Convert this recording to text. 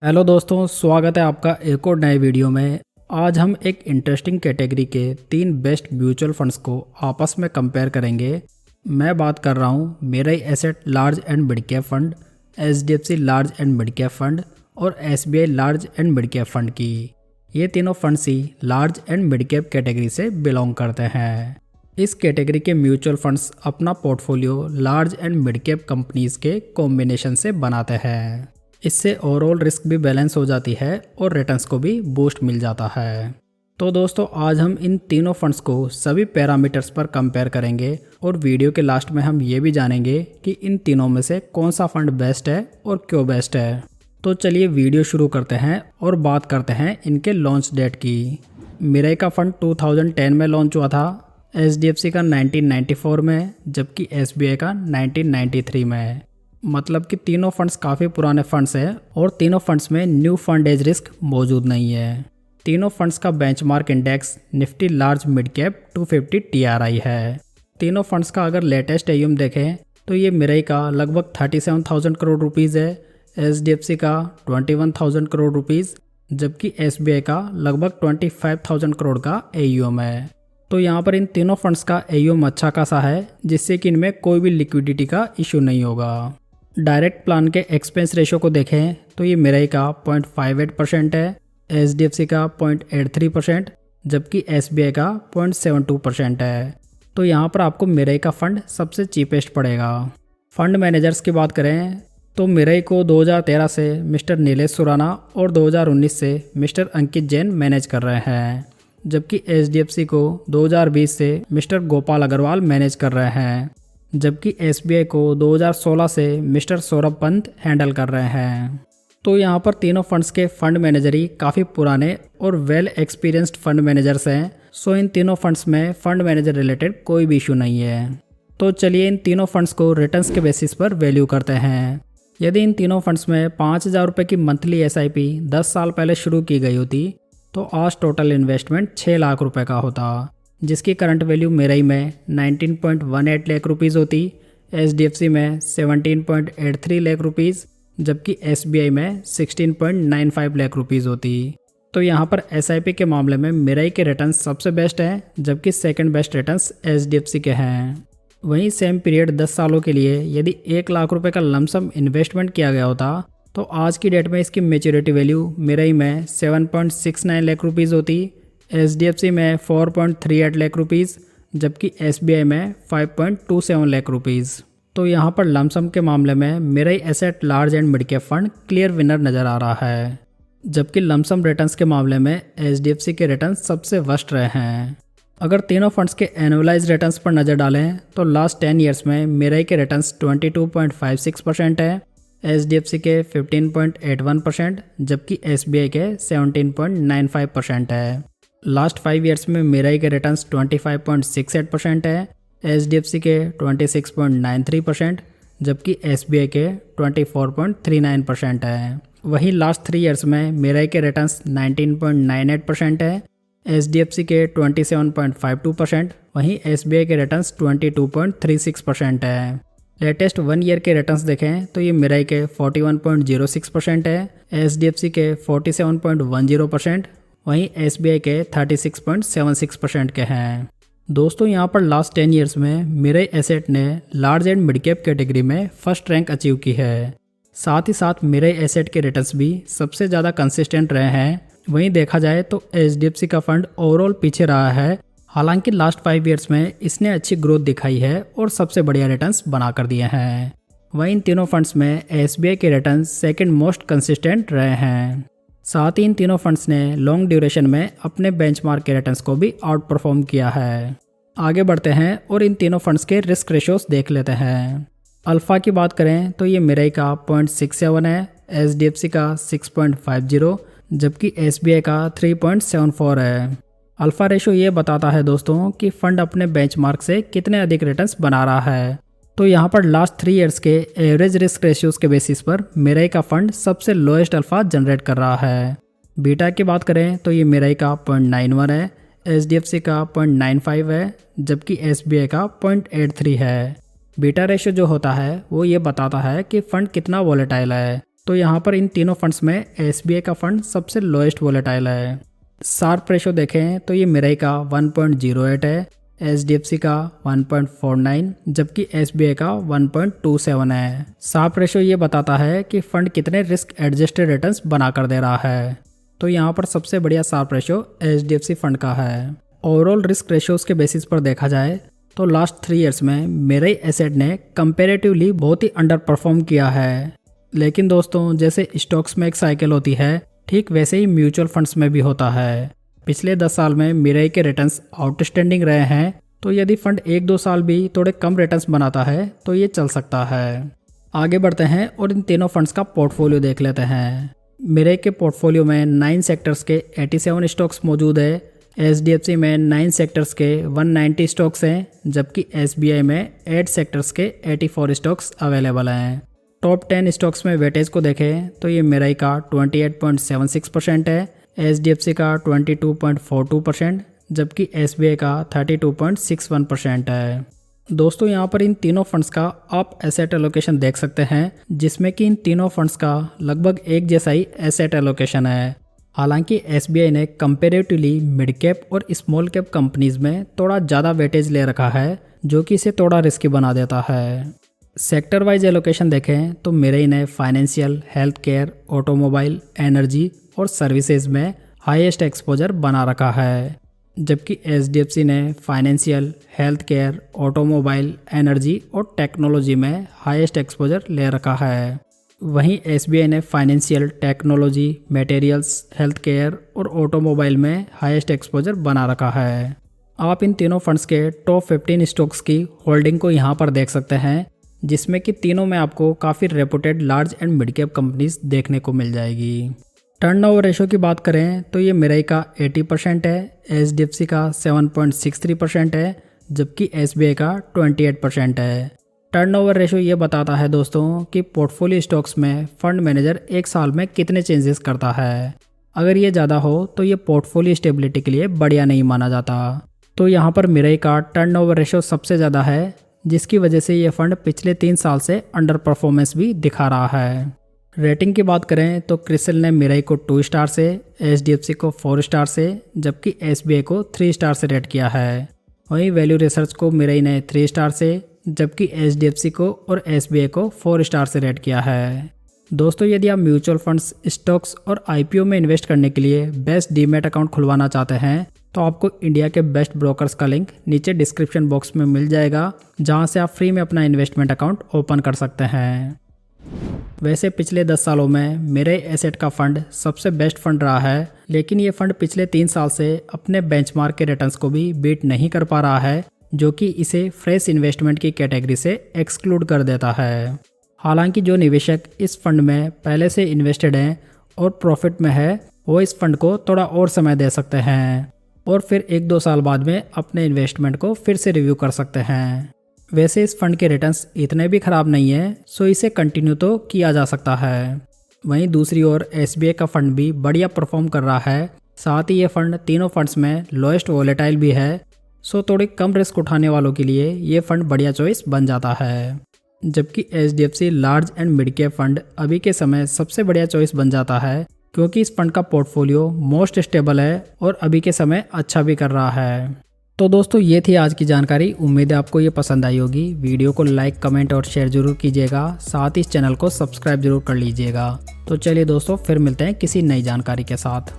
Hello दोस्तों, स्वागत है आपका एक और नए वीडियो में। आज हम एक इंटरेस्टिंग कैटेगरी के 3 बेस्ट म्यूचुअल फंड्स को आपस में कंपेयर करेंगे। मैं बात कर रहा हूँ Mirae asset large and mid cap fund, HDFC large and mid cap fund और SBI large and mid cap fund की। ये तीनों फंड्स ही large and mid cap category से बिलोंग करते हैं। इस कैटेगरी के म्यूचुअल फंड्स अपना portfolio large and mid cap companies के कॉम्बिनेशन से बनाते हैं। इससे ओवरऑल रिस्क भी बैलेंस हो जाती है और रिटर्न्स को भी बूस्ट मिल जाता है। तो दोस्तों, आज हम इन तीनों फंड्स को सभी पैरामीटर्स पर कंपेयर करेंगे और वीडियो के लास्ट में हम ये भी जानेंगे कि इन तीनों में से कौन सा फंड बेस्ट है और क्यों बेस्ट है। तो चलिए वीडियो शुरू करते हैं और बात करते हैं इनके लॉन्च डेट की। मिराई का फंड 2010 में लॉन्च हुआ था, एचडीएफसी का 1994 में, जबकि एसबीआई का 1993 में। मतलब कि तीनों फंड्स काफ़ी पुराने फंड्स हैं और तीनों फंड्स में न्यू फंड एज रिस्क मौजूद नहीं है। तीनों फंड्स का benchmark index Nifty large mid cap 250 TRI है। तीनों फंड्स का अगर लेटेस्ट AUM देखें तो ये मिराई का लगभग 37,000 करोड़ रुपीज़ है, एचडीएफसी का 21,000 करोड़ रुपीज़, जबकि एसबीआई का लगभग 25,000 करोड़ का AUM है। तो यहाँ पर इन तीनों फंड्स का AUM अच्छा खासा है, जिससे कि इनमें कोई भी लिक्विडिटी का इशू नहीं होगा। डायरेक्ट प्लान के एक्सपेंस रेशो को देखें तो ये मिराई का 0.58% है, एचडीएफसी का 0.83%, जबकि एसबीआई का 0.72% है। तो यहाँ पर आपको मिराई का फंड सबसे चीपेस्ट पड़ेगा। फंड मैनेजर्स की बात करें तो मिराई को 2013 से मिस्टर नीलेश सुराना और 2019 से मिस्टर अंकित जैन मैनेज कर रहे हैं, जबकि एचडीएफसी को 2020 से मिस्टर गोपाल अग्रवाल मैनेज कर रहे हैं, जबकि एसबीआई को 2016 से मिस्टर सौरभ पंत हैंडल कर रहे हैं। तो यहाँ पर तीनों फंड्स के फंड मैनेजर ही काफ़ी पुराने और वेल एक्सपीरियंस्ड फंड मैनेजर्स हैं। सो इन तीनों फंड्स में फंड मैनेजर रिलेटेड कोई भी इशू नहीं है। तो चलिए इन तीनों फंड्स को रिटर्न्स के बेसिस पर वैल्यू करते हैं। यदि इन तीनों फंड्स में 5,000 रुपये की मंथली SIP 10 साल पहले शुरू की गई होती तो आज टोटल इन्वेस्टमेंट 6 लाख रुपए का होता, जिसकी करंट वैल्यू मिराई में 19.18 लाख रुपीज़ होती, एचडीएफसी में 17.83 लाख रुपीज़, जबकि एसबीआई में 16.95 लाख रुपीज़ होती। तो यहाँ पर SIP के मामले में मिराई के रिटर्न्स सबसे बेस्ट हैं, जबकि सेकंड बेस्ट रिटर्न्स एचडीएफसी के हैं। वहीं सेम पीरियड 10 सालों के लिए यदि 1 लाख रुपए का लमसम इन्वेस्टमेंट किया गया होता तो आज की डेट में इसकी मैच्योरिटी वैल्यू मिराई में 7.69 लाख रुपीज़ होती, एचडीएफसी में 4.38 लाख रुपीज़, जबकि एसबीआई में 5.27 लाख रुपीज़। तो यहाँ पर लमसम के मामले में Mirae asset large and mid cap fund clear winner नज़र आ रहा है, जबकि लमसम रिटर्न्स के मामले में एचडीएफसी के रिटर्न्स सबसे वर्स्ट रहे हैं। अगर तीनों फंड्स के एनुअलाइज रिटर्न्स पर नज़र डालें तो लास्ट 10 ईयर्स में मिराई के रिटर्न्स 22.56% है, एचडीएफसी के 15.81%, जबकि एसबीआई के 17.95% है। लास्ट 5 ईयर्स में मिराई के रिटर्न्स 25.68% है, एचडीएफसी के 26.93%, जबकि एसबीआई के 24.39% है। वहीं लास्ट 3 ईयर्स में मिराई के रिटर्न्स 19.98% है, एचडीएफसी के 27.52%, वहीं एसबीआई के रिटर्न्स 22.36% है। लेटेस्ट 1 ईयर के रिटर्न्स देखें तो ये मिराई के 41.06% है, एचडीएफसी के 47.10%, वहीं एसबीआई के 36.76% के हैं। दोस्तों, यहाँ पर लास्ट 10 ईयर्स में मिराई एसेट ने large and mid cap category में फर्स्ट रैंक अचीव की है। साथ ही साथ मिराई एसेट के रिटर्न्स भी सबसे ज़्यादा कंसिस्टेंट रहे हैं। वहीं देखा जाए तो एचडीएफसी का फंड ओवरऑल पीछे रहा है, हालांकि लास्ट 5 ईयर्स में इसने अच्छी ग्रोथ दिखाई है और सबसे बढ़िया रिटर्न्स बना कर दिए हैं। वहीं इन तीनों फंड्स में एसबीआई के रिटर्न्स सेकंड मोस्ट कंसिस्टेंट रहे हैं। साथ ही इन तीनों फंड्स ने लॉन्ग ड्यूरेशन में अपने बेंचमार्क के रिटर्न्स को भी आउट परफॉर्म किया है। आगे बढ़ते हैं और इन तीनों फंड्स के रिस्क रेशियोज देख लेते हैं। अल्फा की बात करें तो ये मिराई का 0.67 है, एचडीएफसी का 6.50, जबकि एसबीआई का 3.74 है। अल्फा रेशियो ये बताता है दोस्तों कि फंड अपने बेंचमार्क से कितने अधिक रिटर्न्स बना रहा है। तो यहाँ पर लास्ट 3 ईयर्स के एवरेज रिस्क रेशियोज के बेसिस पर मिराई का फंड सबसे लोएस्ट अल्फा जनरेट कर रहा है। बीटा की बात करें तो ये मिराई का 0.91 है, एचडीएफसी का 0.95 है, जबकि एसबीआई का 0.83 है। बीटा रेशियो जो होता है वो ये बताता है कि फंड कितना वॉलेटाइल है। तो यहाँ पर इन तीनों फंड्स में SBI का फंड सबसे लोएस्ट वोलेटाइल है। शार्प रेशो देखें तो ये मिराई का 1.08 है, HDFC का 1.49 जबकि SBI का 1.27 है। शार्प रेशो ये बताता है कि फंड कितने रिस्क एडजस्टेड रिटर्न्स बनाकर दे रहा है। तो यहाँ पर सबसे बढ़िया शार्प रेशो HDFC फंड का है। ओवरऑल रिस्क रेशियोज के बेसिस पर देखा जाए तो लास्ट 3 ईयर्स में मिराई एसेट ने कंपैरेटिवली बहुत ही अंडर परफॉर्म किया है। लेकिन दोस्तों जैसे स्टॉक्स में एक साइकिल होती है, ठीक वैसे ही म्यूचुअल फंड्स में भी होता है। पिछले 10 साल में मिराई के रिटर्न्स आउटस्टैंडिंग रहे हैं, तो यदि फंड 1-2 साल भी थोड़े कम रिटर्न्स बनाता है तो ये चल सकता है। आगे बढ़ते हैं और इन तीनों फंड्स का पोर्टफोलियो देख लेते हैं। मिराई के पोर्टफोलियो में 9 सेक्टर्स के 87 स्टॉक्स मौजूद है, HDFC में 9 सेक्टर्स के 190 स्टॉक्स हैं, जबकि SBI में 8 सेक्टर्स के 84 स्टॉक्स अवेलेबल हैं। टॉप 10 स्टॉक्स में वेटेज को देखें तो ये मिराई का 28.76% है, HDFC का 22.42%, जबकि SBI का 32.61% है। दोस्तों यहाँ पर इन तीनों फंड्स का आप एसेट एलोकेशन देख सकते हैं, जिसमें कि इन तीनों फंड्स का लगभग एक जैसा ही एसेट एलोकेशन है। हालांकि SBI ने कंपेरेटिवली मिड कैप और स्मॉल कैप कंपनीज में थोड़ा ज़्यादा वेटेज ले रखा है, जो कि इसे थोड़ा रिस्की बना देता है। सेक्टर वाइज एलोकेशन देखें तो मिराई ने financial, health care, automobile, energy और सर्विसेज में हाईएस्ट एक्सपोजर बना रखा है, जबकि HDFC ने financial, health care, automobile, energy और टेक्नोलॉजी में हाईएस्ट एक्सपोजर ले रखा है। वहीं SBI ने financial, technology, materials, health care और ऑटोमोबाइल में हाईएस्ट एक्सपोजर बना रखा है। आप इन तीनों फंड्स के टॉप 15 स्टॉक्स की होल्डिंग को यहाँ पर देख सकते हैं, जिसमें कि तीनों में आपको काफ़ी reputed large and mid cap companies देखने को मिल जाएगी। टर्नओवर रेशो की बात करें तो ये मिराई का 80% है, HDFC का 7.63% है, जबकि SBI का 28% है। टर्नओवर रेशो ये बताता है दोस्तों कि पोर्टफोलियो स्टॉक्स में फंड मैनेजर एक साल में कितने चेंजेस करता है। अगर ये ज़्यादा हो तो ये पोर्टफोलियो स्टेबिलिटी के लिए बढ़िया नहीं माना जाता। तो यहाँ पर मिराई का टर्नओवर रेशो सबसे ज़्यादा है, जिसकी वजह से ये फंड पिछले 3 साल से अंडर परफॉर्मेंस भी दिखा रहा है। रेटिंग की बात करें तो क्रिसिल ने मिराई को 2 स्टार से, HDFC को 4 स्टार से, जबकि SBI को 3 स्टार से रेट किया है। वहीं वैल्यू रिसर्च को मिराई ने 3 स्टार से, जबकि HDFC को और SBI को 4 स्टार से रेट किया है। दोस्तों यदि आप म्यूचुअल फंड्स, स्टॉक्स और IPO में इन्वेस्ट करने के लिए बेस्ट डीमैट अकाउंट खुलवाना चाहते हैं तो आपको इंडिया के बेस्ट ब्रोकर्स का लिंक नीचे डिस्क्रिप्शन बॉक्स में मिल जाएगा, जहां से आप फ्री में अपना इन्वेस्टमेंट अकाउंट ओपन कर सकते हैं। वैसे पिछले 10 सालों में मिराई एसेट का फंड सबसे बेस्ट फंड रहा है, लेकिन ये फंड पिछले 3 साल से अपने बेंचमार्क के रिटर्न्स को भी बीट नहीं कर पा रहा है, जो कि इसे फ्रेश इन्वेस्टमेंट की कैटेगरी से एक्सक्लूड कर देता है। हालांकि जो निवेशक इस फंड में पहले से इन्वेस्टेड हैं और प्रॉफिट में है, वो इस फंड को थोड़ा और समय दे सकते हैं और फिर 1-2 साल बाद में अपने इन्वेस्टमेंट को फिर से रिव्यू कर सकते हैं। वैसे इस फंड के रिटर्न्स इतने भी खराब नहीं है, सो इसे कंटिन्यू तो किया जा सकता है। वहीं दूसरी ओर SBI का फंड भी बढ़िया परफॉर्म कर रहा है, साथ ही ये फंड तीनों फंड्स में लोएस्ट वोलेटाइल भी है, सो थोड़ी कम रिस्क उठाने वालों के लिए ये फंड बढ़िया चॉइस बन जाता है। जबकि HDFC large and mid cap fund अभी के समय सबसे बढ़िया चॉइस बन जाता है, क्योंकि इस फंड का पोर्टफोलियो मोस्ट स्टेबल है और अभी के समय अच्छा भी कर रहा है। तो दोस्तों ये थी आज की जानकारी। उम्मीद है आपको ये पसंद आई होगी। वीडियो को लाइक, कमेंट और शेयर जरूर कीजिएगा, साथ ही इस चैनल को सब्सक्राइब जरूर कर लीजिएगा। तो चलिए दोस्तों, फिर मिलते हैं किसी नई जानकारी के साथ।